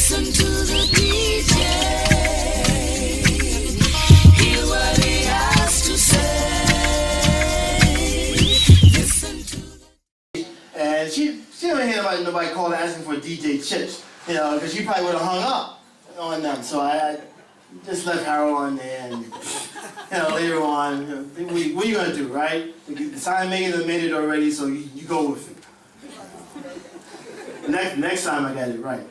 Listen to the DJ. Hear what he has to say. Listen to the... And she don't hear nobody calling asking for DJ chips, you know, because she probably would have hung up on them. So I just left Harold on there, and you know, later on, you know, what are you gonna do, right? The sign maker made it already, so you go with it. Next time I got it right.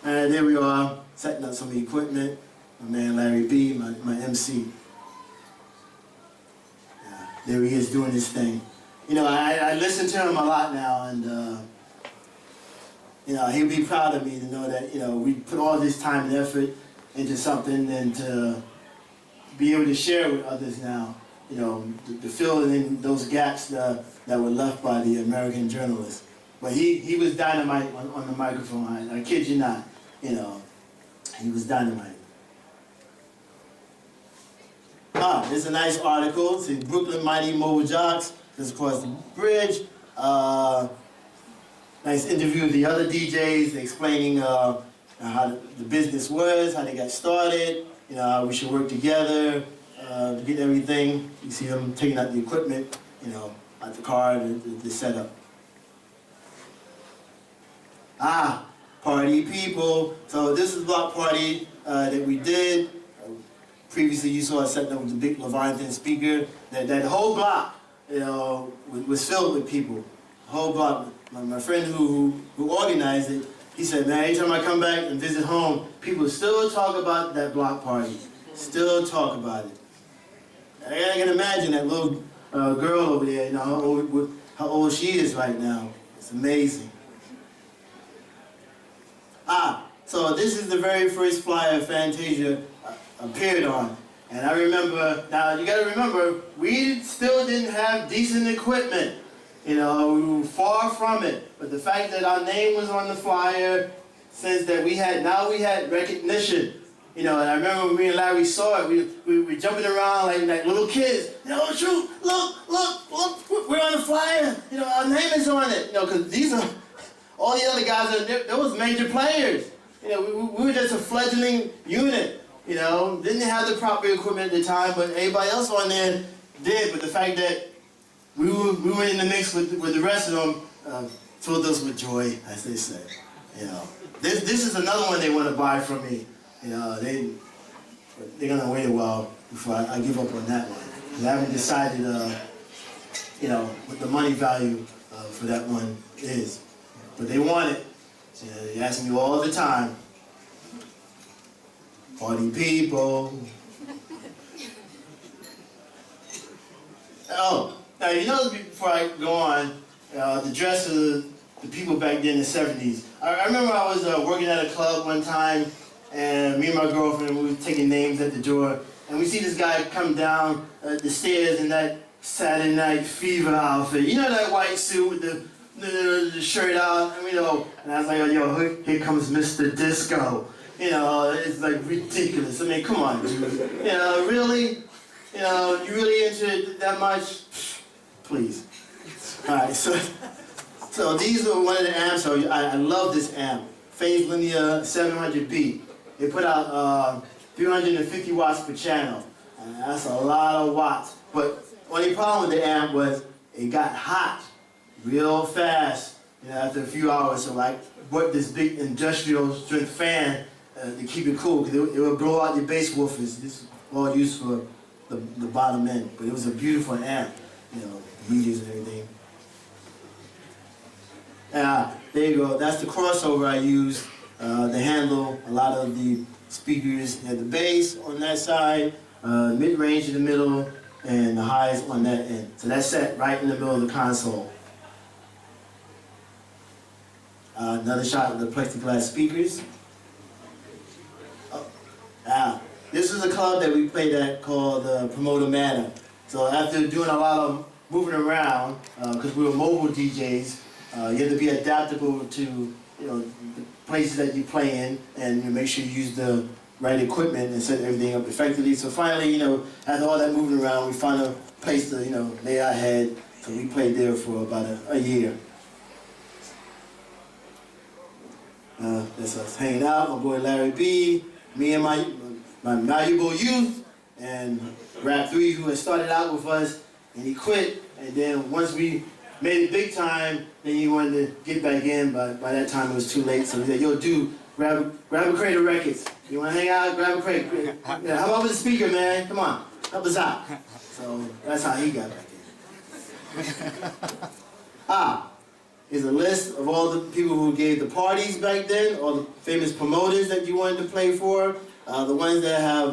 And there we are, setting up some equipment. My man Larry B, my MC. Yeah, there he is doing his thing. You know, I listen to him a lot now, and you know, he'll be proud of me to know that, you know, we put all this time and effort into something, and to be able to share with others now, you know, to fill in those gaps that were left by the American journalists. But he was dynamite on the microphone. I kid you not, you know, he was dynamite. There's a nice article. It's Brooklyn Mighty Mobile Jocks just across the bridge. Nice interview with the other DJs explaining how the business was, how they got started, you know, how we should work together to get everything. You see them taking out the equipment, you know, out the car, the setup. Party people. So this is a block party that we did. Previously you saw us setting up with the big Leviathan speaker. That whole block, you know, was filled with people. The whole block. My friend who organized it, he said, man, anytime I come back and visit home, people still talk about that block party. Still talk about it. I can imagine that little girl over there, you know, how old she is right now. It's amazing. So this is the very first flyer Fantasia appeared on. And I remember, now you gotta remember, we still didn't have decent equipment. You know, we were far from it. But the fact that our name was on the flyer says that now we had recognition. You know, and I remember when me and Larry saw it, we were jumping around like little kids. You know, shoot, look, we're on the flyer. You know, our name is on it. You know, because these are, all the other guys, there was major players. You know, we were just a fledgling unit. You know, didn't have the proper equipment at the time, but everybody else on there did. But the fact that we were in the mix with the rest of them filled us with joy, as they say. You know, this is another one they want to buy from me. You know, they're gonna wait a while before I give up on that one. I haven't decided, you know, what the money value for that one is. But they want it. You know, they ask me all the time. Party people. Oh, now you know, before I go on, the dress of the people back then in the 70s. I remember I was working at a club one time, and me and my girlfriend, we were taking names at the door, and we see this guy come down the stairs in that Saturday Night Fever outfit. You know, that white suit with the shirt out, you know, and I was like, oh, yo, here comes Mr. Disco. You know, it's like ridiculous. I mean, come on, dude. You know, really? You know, you really into it that much? Please. All right, so these are one of the amps. So I love this amp. Phase Linear 700B. They put out 350 watts per channel. That's a lot of watts. But only problem with the amp was it got hot real fast, you know, after a few hours. So I bought this big industrial strength fan to keep it cool, because it would blow out your bass woofers. This is all used for the bottom end. But it was a beautiful amp, you know, meters and everything. There you go. That's the crossover I used to handle a lot of the speakers at the bass on that side, mid-range in the middle, and the highs on that end. So that's set right in the middle of the console. Another shot of the plexiglass speakers. This is a club that we played at called Promoter Manor. So after doing a lot of moving around, because we were mobile DJs, you have to be adaptable to, you know, the places that you play in, and you make sure you use the right equipment and set everything up effectively. So finally, you know, after all that moving around, we found a place to, you know, lay our head. So we played there for about a year. That's us hanging out. My boy Larry B, me and my valuable youth, and Rap 3, who had started out with us, and he quit. And then once we made it big time, then he wanted to get back in, but by that time it was too late. So he said, yo, dude, grab a crate of records. You want to hang out? Grab a crate. Yeah, how about with the speaker, man? Come on, help us out. So that's how he got back in. Here's a list of all the people who gave the parties back then, all the famous promoters that you wanted to play for. The ones that have,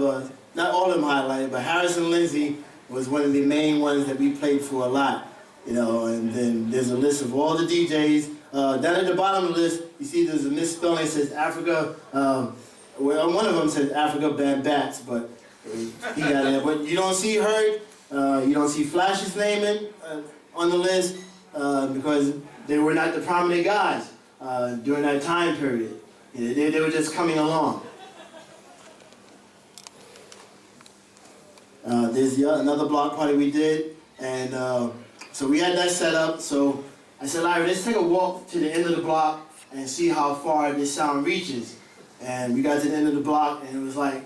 not all of them highlighted, but Harrison Lindsay was one of the main ones that we played for a lot. You know, and then there's a list of all the DJs. Down at the bottom of the list, you see there's a misspelling. It says Africa, well, one of them says Africa Bambats, but he got it. But you don't see Hurt, you don't see Flash's name on the list because they were not the prominent guys during that time period. You know, they were just coming along. There's another block party we did, and so we had that set up. So I said, Larry, let's take a walk to the end of the block and see how far this sound reaches. And we got to the end of the block, and it was like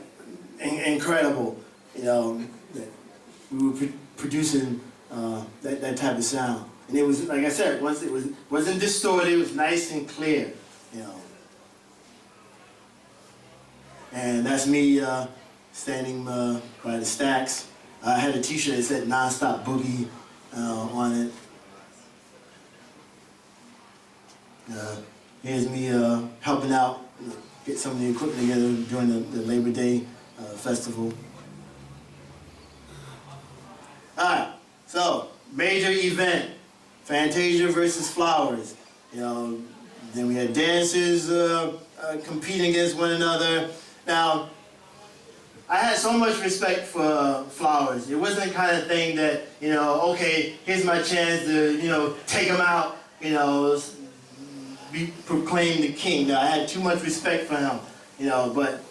incredible. You know, that we were producing that type of sound. And it was, like I said, once it wasn't distorted, it was nice and clear. You know. And that's me standing by the stacks. I had a T-shirt that said "Non-Stop Boogie" on it. Here's me helping out, get some of the equipment together during the Labor Day festival. All right, so major event, Fantasia versus Flowers. You know, then we had dancers competing against one another. Now, I had so much respect for Flowers. It wasn't the kind of thing that, you know, okay, here's my chance to, you know, take him out, you know, be proclaimed the king. Now, I had too much respect for him, you know, but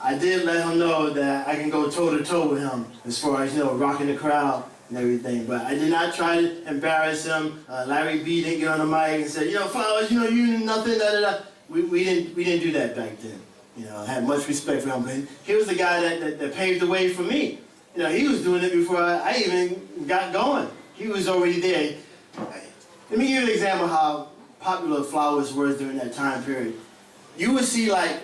I did let him know that I can go toe-to-toe with him as far as, you know, rocking the crowd and everything. But I did not try to embarrass him. Larry B didn't get on the mic and say, you know, Flowers, you know, you nothing, da-da-da. We didn't do that back then. You know, I had much respect for him, but he was the guy that paved the way for me. You know, he was doing it before I even got going. He was already there. Let me give you an example of how popular Flowers was during that time period. You would see like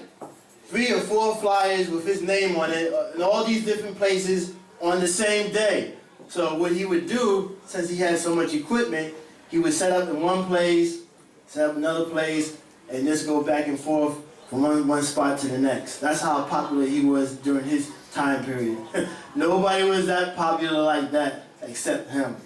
3 or 4 flyers with his name on it in all these different places on the same day. So what he would do, since he had so much equipment, he would set up in one place, set up another place, and just go back and forth from one spot to the next. That's how popular he was during his time period. Nobody was that popular like that except him.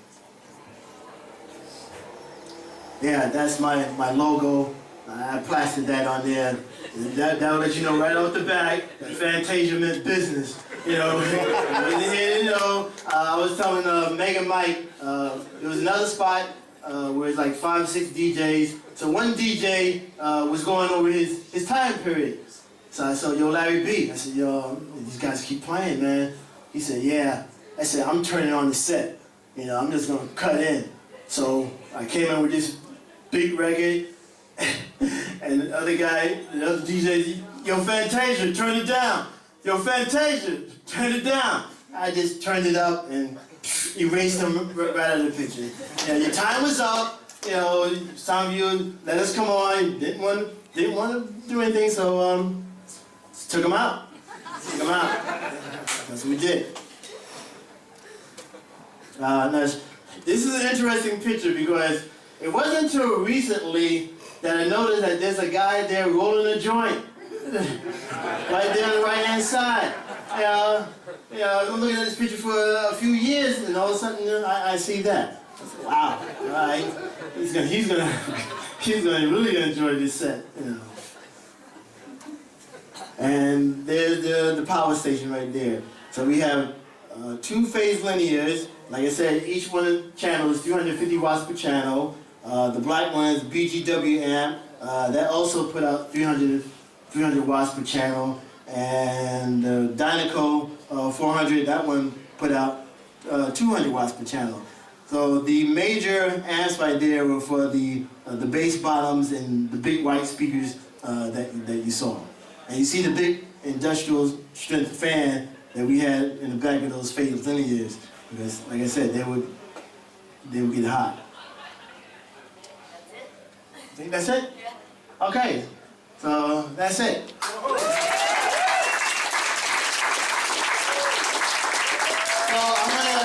Yeah, that's my logo. I plastered that on there. That'll let you know right off the back that Fantasia meant business. You know, I was telling Megan Mike, there was another spot where it's like 5 or 6 DJs. So one DJ was going over his time period. So I said, yo, Larry B. I said, yo, these guys keep playing, man. He said, yeah. I said, I'm turning on the set. You know, I'm just gonna cut in. So I came in with this big record, and the other guy, the other DJ, yo, Fantasia, turn it down. Yo, Fantasia, turn it down. I just turned it up and erased them right out of the picture. Yeah, your time was up. You know, some of you let us come on. Didn't want to do anything, so took them out. Took them out. That's what we did. Now, this is an interesting picture because it wasn't until recently that I noticed that there's a guy there rolling a joint. Right there on the right-hand side. You know, I've been looking at this picture for a few years, and all of a sudden I see that. I said, wow, all right. He's really gonna enjoy this set, you know. And there's the power station right there. So we have 2 phase linears. Like I said, each one of the channels is 350 watts per channel. The black one is BGW amp. That also put out 300 watts per channel. And Dynaco 400, that one put out 200 watts per channel. So the major amps right there were for the bass bottoms and the big white speakers that you saw. And you see the big industrial strength fan that we had in the back of those fatal linears, because, like I said, they would get hot. Think that's it? Yeah. Okay, so that's it. So I'm gonna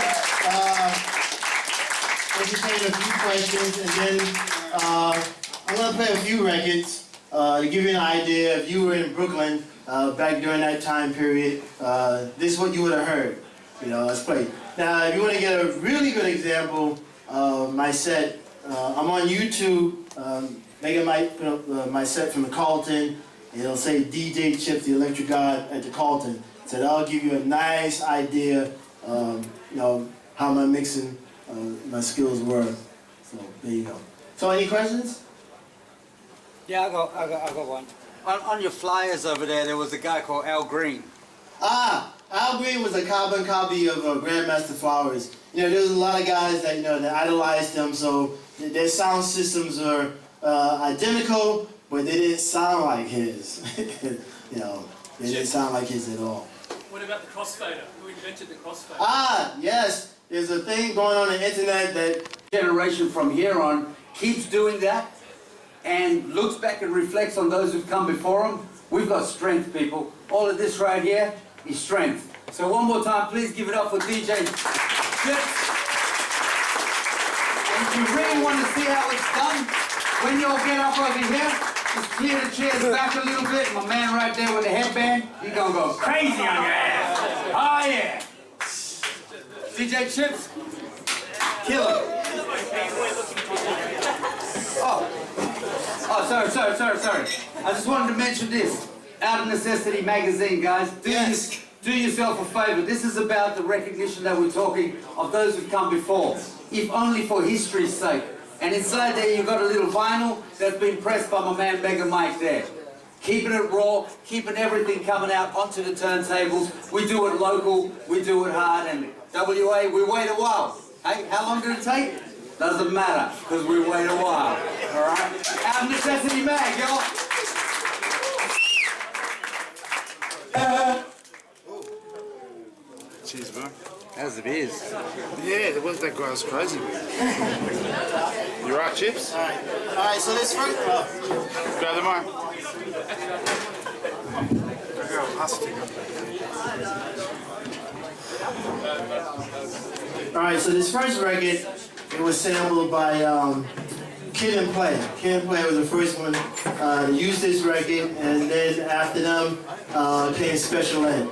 entertain a few questions, and then I'm gonna play a few records to give you an idea. If you were in Brooklyn back during that time period, this is what you would have heard. You know, let's play. Now, if you want to get a really good example of my set, I'm on YouTube. Megan might put up my set from the Carlton. It'll say DJ Chips, the Electric God at the Carlton. So that'll give you a nice idea, you know, how my mixing, my skills were. So there you go. So any questions? Yeah, I got one. On your flyers over there was a guy called Al Green. Ah, Al Green was a carbon copy of Grandmaster Flowers. You know, there's a lot of guys that, you know, that idolized them, so their sound systems are identical, but they didn't sound like his. You know, they didn't sound like his at all. What about the crossfader? Who invented the crossfader? Ah, yes. There's a thing going on the internet that generation from here on keeps doing that and looks back and reflects on those who've come before them. We've got strength, people. All of this right here is strength. So one more time, please give it up for DJ Chips. And if you really want to see how it's done, when you all get up over here, just clear the chairs back a little bit. My man right there with the headband, he's gonna go crazy on your ass. Oh yeah. DJ Chips, kill him. Oh, sorry. I just wanted to mention this. Out of Necessity magazine, guys. Do yourself a favor. This is about the recognition that we're talking of those who've come before, if only for history's sake. And inside there, you've got a little vinyl that's been pressed by my man Mega Mike there. Keeping it raw, keeping everything coming out onto the turntables. We do it local, we do it hard, and WA, we wait a while. Hey, how long did it take? Doesn't matter, because we wait a while. All right? Out of Necessity mag, y'all. Cheers, bro. How's it is? Yeah, there was that guy was crazy. You right, Chips? Alright, so this first Grab the mic. Alright, so this first record, it was sampled by Kid and Play. Kid and Play was the first one to use this record, and then after them came Special Ed.